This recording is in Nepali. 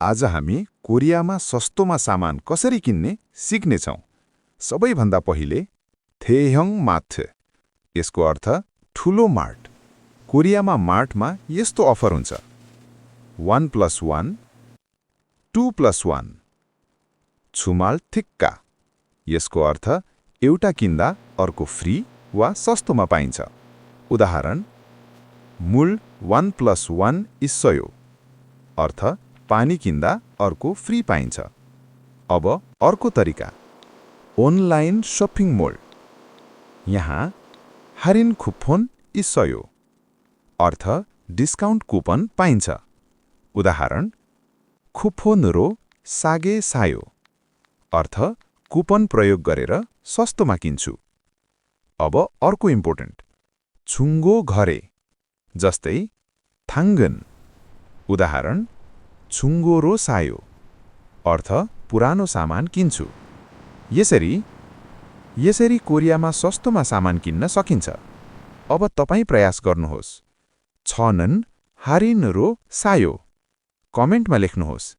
आज हामी कोरियामा सस्तोमा सामान कसरी किन्ने सिक्नेछौँ। सबैभन्दा पहिले थेह्यङ माथ, यसको अर्थ ठुलो मार्ट। कोरियामा मार्टमा यस्तो अफर हुन्छ: 1+1, 2+1, छुमाल थिक्का, यसको अर्थ एउटा किन्दा अर्को फ्री वा सस्तोमा पाइन्छ। उदाहरण: मूल 1+1 इस्सयो, अर्थ पानी किन्दा अर्को फ्री पाइन्छ। अब अर्को तरिका, अनलाइन शपिङ मल। यहाँ हारिन खुप्फोन इस्सयो, अर्थ डिस्काउन्ट कुपन पाइन्छ। उदाहरण: खुप्फोन रो सागे सायो, अर्थ कुपन प्रयोग गरेर सस्तोमा किन्छु। अब अर्को इम्पोर्टेन्ट, छुङ्गो घरे, जस्तै थाङ्गन। उदाहरण: छुङ्गो रो सायो, अर्थ पुरानो सामान किन्छु। यसरी कोरियामा सस्तोमा सामान किन्न सकिन्छ। अब तपाईँ प्रयास गर्नुहोस्। छनन हारिन रो सायो कमेन्टमा लेख्नुहोस्।